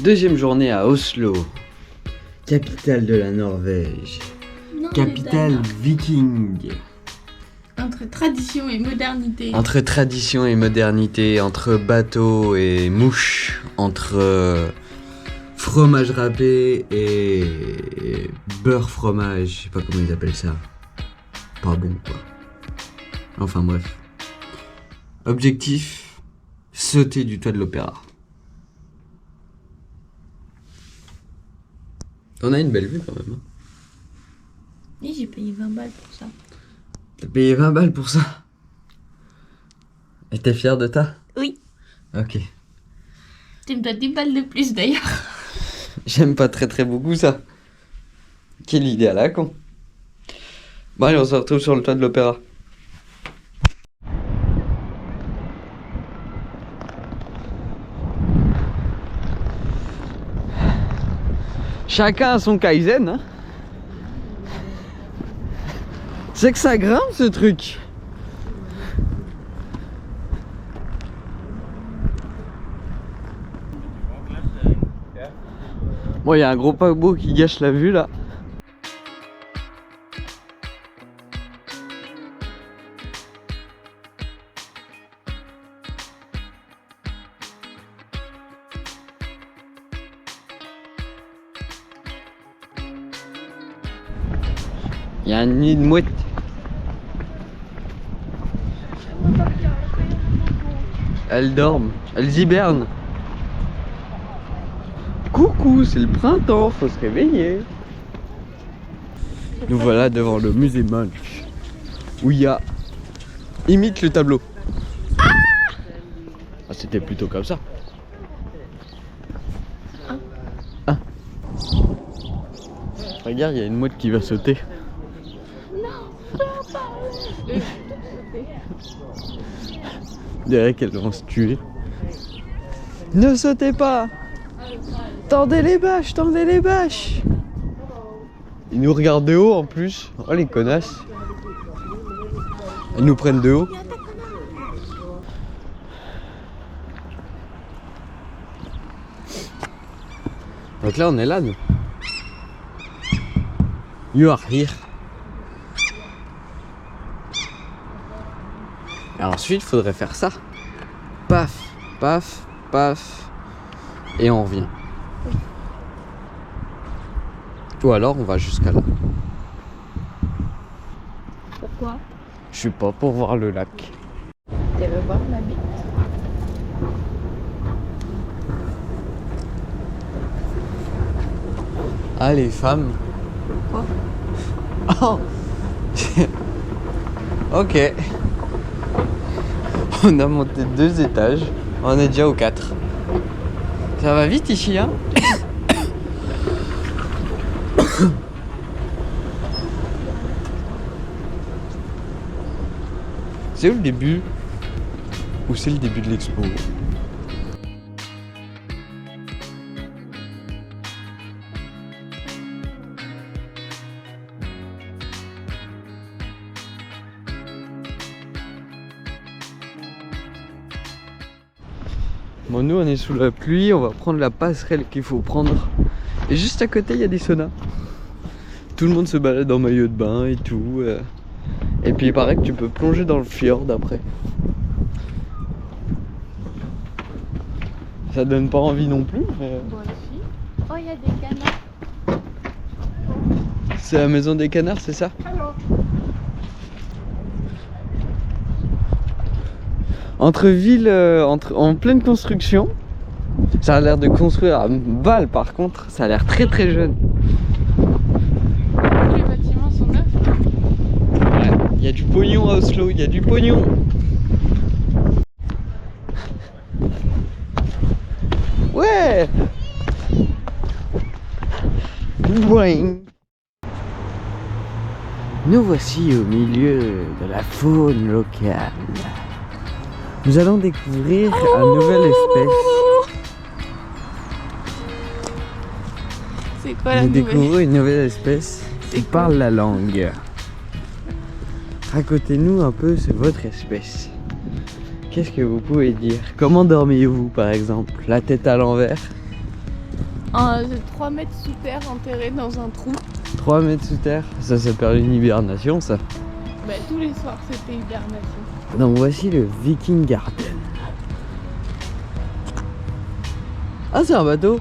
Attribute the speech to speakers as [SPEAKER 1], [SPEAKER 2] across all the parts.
[SPEAKER 1] Deuxième journée à Oslo, capitale de la Norvège,
[SPEAKER 2] Non,
[SPEAKER 1] capitale viking.
[SPEAKER 2] Entre tradition et modernité.
[SPEAKER 1] Entre tradition et modernité, entre bateau et mouche, entre fromage râpé et beurre fromage, je sais pas comment ils appellent ça. Pas bon quoi. Enfin bref. Objectif, sauter du toit de l'opéra. On a une belle vue quand même. Hein.
[SPEAKER 2] Oui, j'ai payé 20 balles pour ça.
[SPEAKER 1] T'as payé 20 balles pour ça? Et t'es fier de ça?
[SPEAKER 2] Oui.
[SPEAKER 1] Ok.
[SPEAKER 2] Tu me dois 10 balles de plus d'ailleurs.
[SPEAKER 1] J'aime pas très beaucoup ça. Quelle idée à la con. Bon allez, on se retrouve sur le toit de l'opéra. Chacun a son Kaizen, hein. C'est que ça grimpe ce truc. Bon, il y a un gros paquebot qui gâche la vue là. Il y a un nid de mouette. Elles dorment, elles hibernent. Coucou, c'est le printemps, faut se réveiller. Nous voilà devant le musée Munch, où il y a imite le tableau. Ah, c'était plutôt comme ça. Ah. Regarde, il y a une mouette qui va sauter. On dirait qu'elles vont se tuer. Ne sautez pas! Tendez les bâches, tendez les bâches! Ils nous regardent de haut en plus. Oh les connasses! Elles nous prennent de haut. Donc là on est là nous. You are here. Et ensuite, il faudrait faire ça. Paf, paf, paf. Et on revient. Ou alors, on va jusqu'à là.
[SPEAKER 2] Pourquoi?
[SPEAKER 1] Je suis pas pour voir le lac.
[SPEAKER 2] Tu veux voir ma bite?
[SPEAKER 1] Ah, les femmes.
[SPEAKER 2] Quoi?
[SPEAKER 1] Oh. Ok. On a monté 2 étages. On est déjà au 4. Ça va vite ici, hein? C'est où le début? Ou c'est le début de l'expo? Bon, nous on est sous la pluie, on va prendre la passerelle qu'il faut prendre. Et juste à côté il y a des saunas. Tout le monde se balade en maillot de bain et tout. Et puis il paraît que tu peux plonger dans le fjord après. Ça donne pas envie non plus, mais...
[SPEAKER 2] Moi aussi. Oh, il y a des canards.
[SPEAKER 1] C'est la maison des canards, c'est ça? Entre villes, en pleine construction. Ça a l'air de construire à balle par contre. Ça a l'air très très jeune.
[SPEAKER 2] Les bâtiments sont neufs.
[SPEAKER 1] Ouais, il y a du pognon à Oslo, il y a du pognon. Ouais. Boing. Nous voici au milieu de la faune locale. Nous allons découvrir une nouvelle espèce.
[SPEAKER 2] C'est quoi la
[SPEAKER 1] Nous
[SPEAKER 2] nouvelle?
[SPEAKER 1] découvrons une nouvelle espèce qui parle la langue. Racontez-nous un peu sur votre espèce. Qu'est-ce que vous pouvez dire? Comment dormiez-vous par exemple? La tête à l'envers?
[SPEAKER 2] C'est 3 mètres sous terre enterrés dans un trou.
[SPEAKER 1] 3 mètres sous terre, ça s'appelle une hibernation ça.
[SPEAKER 2] Bah, tous les soirs c'était hibernation.
[SPEAKER 1] Donc voici le Viking Garden. Ah c'est un bateau.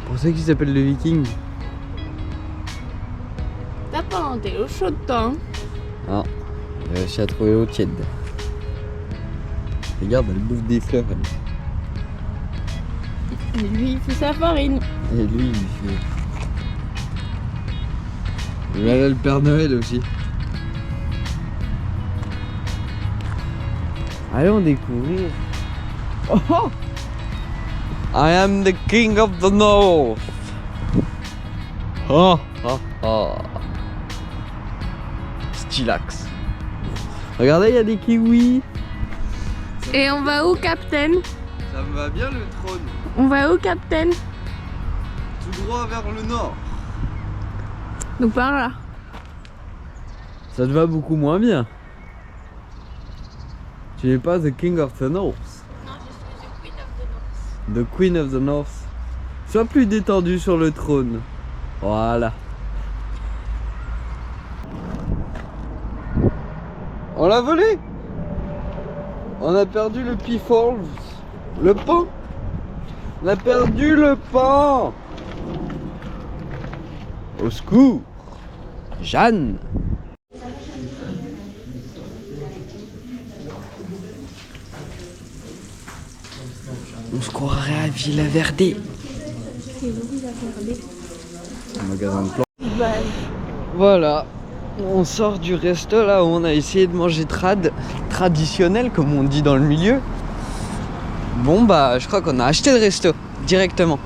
[SPEAKER 1] Pour ça qu'il s'appelle le Viking.
[SPEAKER 2] T'as pas inventé l'eau chaude toi hein?
[SPEAKER 1] Non, j'ai réussi à trouver l'eau tiède. Regarde, elle bouffe des fleurs.
[SPEAKER 2] Et lui il fait sa farine.
[SPEAKER 1] Et lui, il fait... Et là, le Père Noël aussi. Allons découvrir. Oh, oh! I am the king of the north. Oh, oh, oh. Stylax. Regardez, il y a des kiwis.
[SPEAKER 2] Et on va où, Captain?
[SPEAKER 1] Ça me va bien le trône.
[SPEAKER 2] On va où, Captain?
[SPEAKER 1] Tout droit vers le nord.
[SPEAKER 2] Donc par là.
[SPEAKER 1] Ça te va beaucoup moins bien. Tu n'es pas the king of the north.
[SPEAKER 2] Non, je suis the
[SPEAKER 1] The queen of the north. Sois plus détendu sur le trône. Voilà. On l'a volé. On a perdu le P-Falls. Le pan. On a perdu le pan. Au secours. Jeanne. On se croirait à Villa Verde. Un magasin de plantes. Voilà. On sort du resto là où on a essayé de manger traditionnel comme on dit dans le milieu. Bon bah je crois qu'on a acheté le resto directement.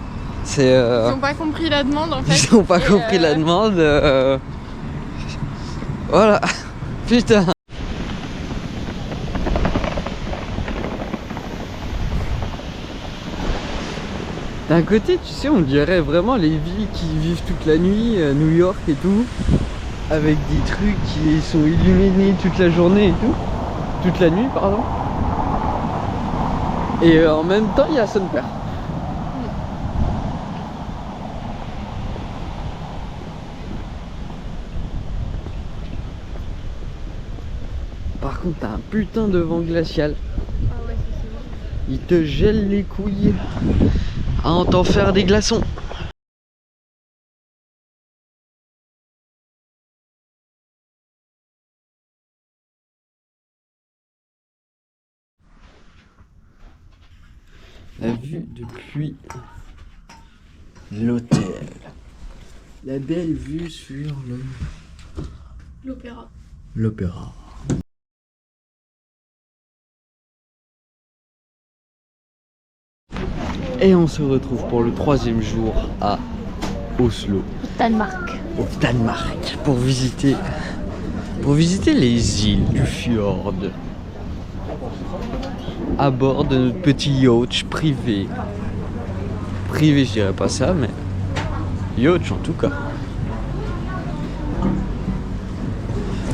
[SPEAKER 1] C'est
[SPEAKER 2] Ils n'ont pas compris la demande en fait.
[SPEAKER 1] Ils n'ont pas compris la demande. Voilà. Putain. D'un côté, tu sais, on dirait vraiment les villes qui vivent toute la nuit, New York et tout, avec des trucs qui sont illuminés toute la journée et tout, toute la nuit, pardon. Et en même temps, il y a son père. Par contre, t'as un putain de vent glacial.
[SPEAKER 2] Ah ouais, c'est sûr.
[SPEAKER 1] Il te gèle les couilles à en t'en faire des glaçons. La vue depuis l'hôtel. La belle vue sur
[SPEAKER 2] L'opéra.
[SPEAKER 1] l'opéra. Et on se retrouve pour le 3e jour à Oslo,
[SPEAKER 2] Danemark.
[SPEAKER 1] au Danemark, pour visiter les îles du fjord à bord de notre petit yacht privé. Privé, je dirais pas ça, mais yacht en tout cas.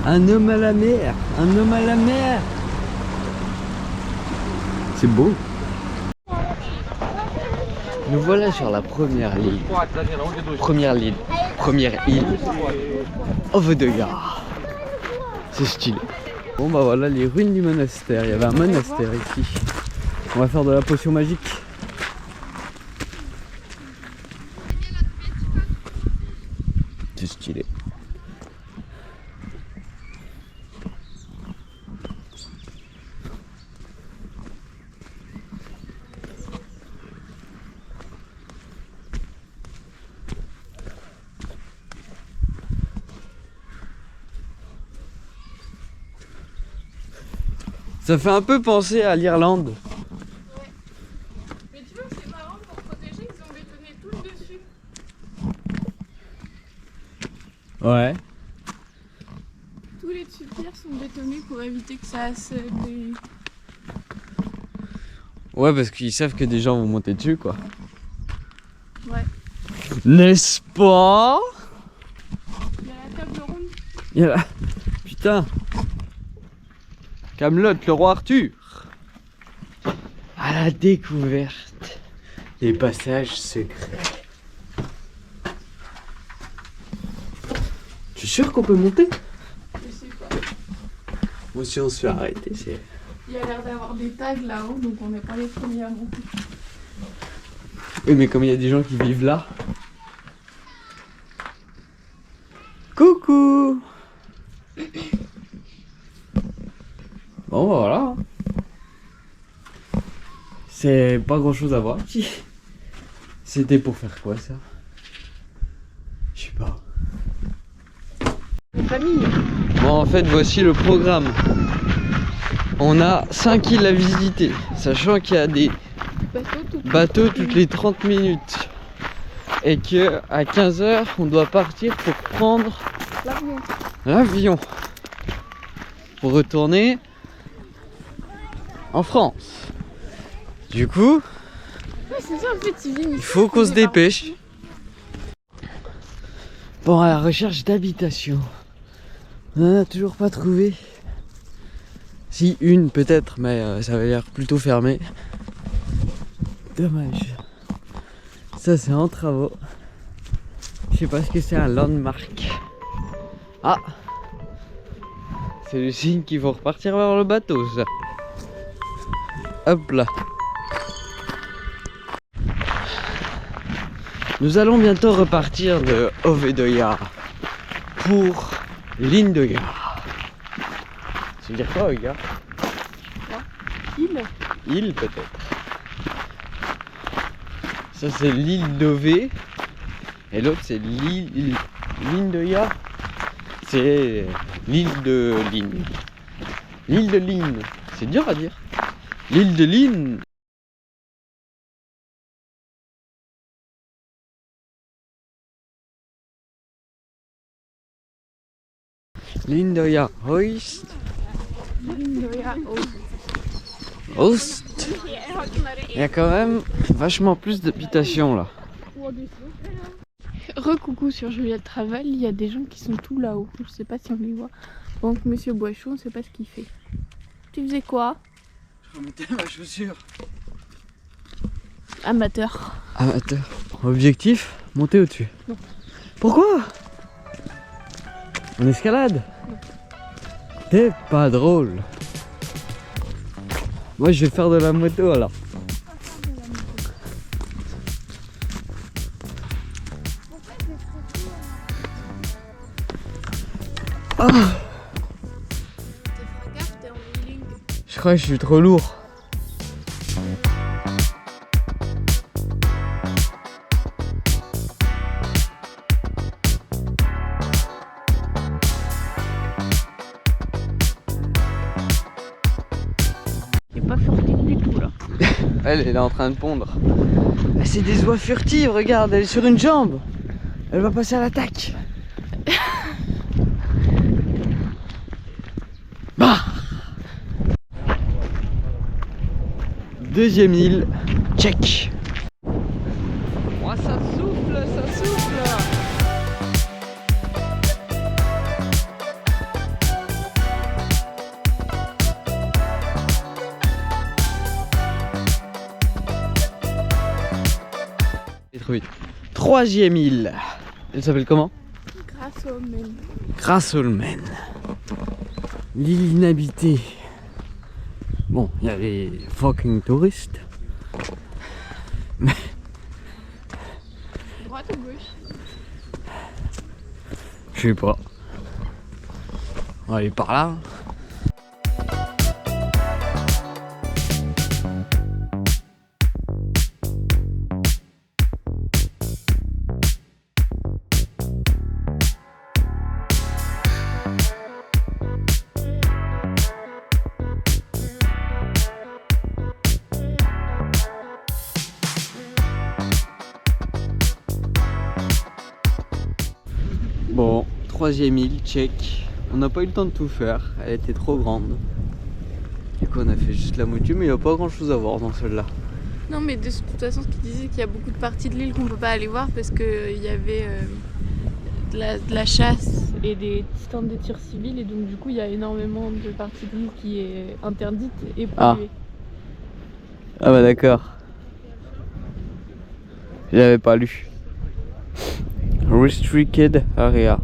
[SPEAKER 1] Un homme à la mer, un homme à la mer. C'est beau. Nous voilà sur la première île. Première île. Ovedøya. C'est stylé. Bon bah voilà les ruines du monastère. Il y avait un monastère ici. On va faire de la potion magique. C'est stylé. Ça fait un peu penser à l'Irlande.
[SPEAKER 2] Mais tu vois, c'est marrant, pour protéger, ils ont bétonné tout le dessus.
[SPEAKER 1] Ouais.
[SPEAKER 2] Tous les dessus de pierre sont bétonnés pour éviter que ça se des...
[SPEAKER 1] Ouais, parce qu'ils savent que des gens vont monter dessus, quoi.
[SPEAKER 2] Ouais.
[SPEAKER 1] N'est-ce pas?
[SPEAKER 2] Il y a la table ronde.
[SPEAKER 1] Il y a la... Putain. Camelot, le roi Arthur. À la découverte Les passages secrets. Tu es sûr qu'on peut monter?
[SPEAKER 2] Je sais pas.
[SPEAKER 1] Moi si on se fait arrêter, c'est...
[SPEAKER 2] Il y a l'air d'avoir des tags là-haut, donc on n'est pas les premiers à monter.
[SPEAKER 1] Oui, mais comme il y a des gens qui vivent là... Coucou! Bon, voilà. C'est pas grand chose à voir. C'était pour faire quoi ça? Je sais pas.
[SPEAKER 2] Une famille.
[SPEAKER 1] Bon, en fait, voici le programme. On a 5 îles à visiter, sachant qu'il y a des bateaux toutes les 30 minutes. Et que à 15h, on doit partir pour prendre l'avion. Pour retourner en France. Du coup,
[SPEAKER 2] Ouais, c'est ça en fait, il
[SPEAKER 1] faut qu'on se dépêche. Bon, à la recherche d'habitation. On en a toujours pas trouvé. Si, une peut-être, mais ça avait l'air plutôt fermé. Dommage. Ça, c'est en travaux. Je sais pas ce que c'est, un landmark. Ah! C'est le signe qu'il faut repartir vers le bateau, ça. Hop là. Nous allons bientôt repartir de Ovedoya pour Lindoya. Ça veut dire quoi, Ovedoya?
[SPEAKER 2] île.
[SPEAKER 1] Île peut-être. Ça c'est l'île d'Ové. Et l'autre c'est l'île Lindoya. C'est l'île de Lynn. L'île de Lynn. C'est dur à dire. L'île de Lynn. Lindoya Hoist. Host. Il y a quand même vachement plus d'habitations là.
[SPEAKER 2] Recoucou sur Juliette Travel, il y a des gens qui sont tout là-haut. Je sais pas si on les voit. Donc Monsieur Boichon, on sait pas ce qu'il fait. Tu faisais quoi?
[SPEAKER 1] Je remettais ma chaussure.
[SPEAKER 2] Amateur.
[SPEAKER 1] Amateur. Objectif, monter au-dessus.
[SPEAKER 2] Non.
[SPEAKER 1] Pourquoi? On escalade? T'es pas drôle. Moi je vais faire de la moto alors. Ah. Je crois que je suis trop lourd.
[SPEAKER 2] C'est pas furtif du tout là.
[SPEAKER 1] Elle est en train de pondre. Ah, c'est des oies furtives, regarde, elle est sur une jambe. Elle va passer à l'attaque. Bah. Deuxième île, check. Oh, ça souffle, ça souffle. Et trop vite. Troisième île. Elle s'appelle comment?
[SPEAKER 2] Grasholmen.
[SPEAKER 1] Grasholmen. L'île inhabitée. Bon, il y a les fucking touristes. Mais
[SPEAKER 2] Droite ou gauche?
[SPEAKER 1] je sais pas. On va aller par là. Bon, troisième île, check. On n'a pas eu le temps de tout faire, elle était trop grande. Du coup on a fait juste la moitié, mais il n'y a pas grand chose à voir dans celle-là.
[SPEAKER 2] Non mais de toute façon ce qu'il disait c'est qu'il y a beaucoup de parties de l'île qu'on peut pas aller voir parce qu'il y avait de la chasse et des stands de tir civil et donc du coup il y a énormément de parties de l'île qui est interdite et polluée.
[SPEAKER 1] Ah bah d'accord. J'avais pas lu. Restricted area.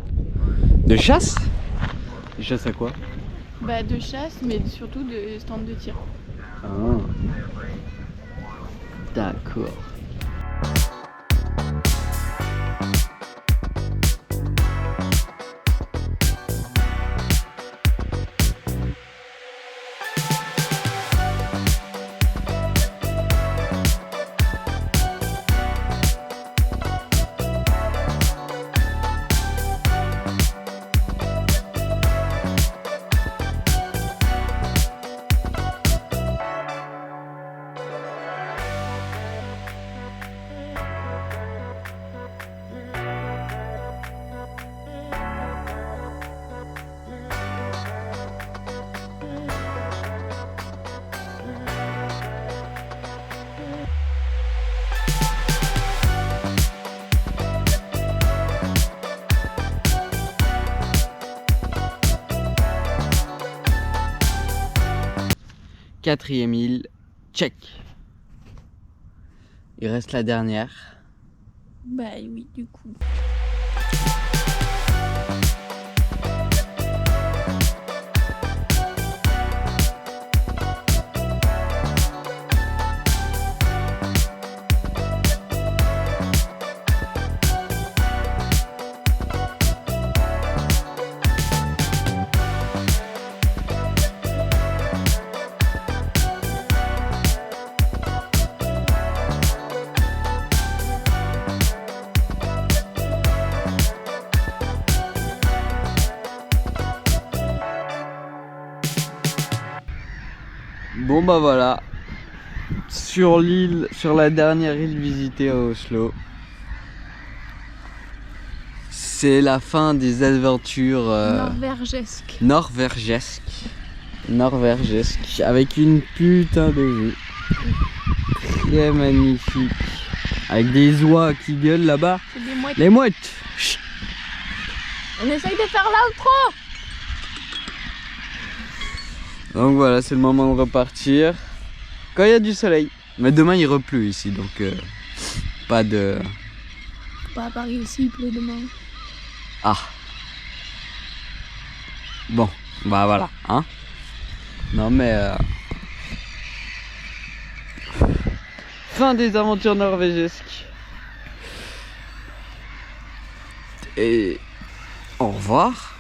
[SPEAKER 1] De chasse? De chasse à quoi?
[SPEAKER 2] Bah de chasse, mais surtout de stand de tir.
[SPEAKER 1] Ah. D'accord. Quatrième île, check. Il reste la dernière.
[SPEAKER 2] Bah oui, du coup.
[SPEAKER 1] Bon bah voilà, sur l'île, sur la dernière île visitée à Oslo, c'est la fin des aventures norvégesques, avec une putain de vue très magnifique, avec des oies qui gueulent là-bas.
[SPEAKER 2] C'est des mouettes.
[SPEAKER 1] Les mouettes. Chut.
[SPEAKER 2] On essaye de faire l'outro.
[SPEAKER 1] Donc voilà, c'est le moment de repartir quand il y a du soleil. Mais demain il repleut ici, donc pas de...
[SPEAKER 2] Pas à Paris aussi, il pleut demain.
[SPEAKER 1] Ah. Bon, bah voilà, hein. Non mais... Fin des aventures norvégesques. Et... Au revoir.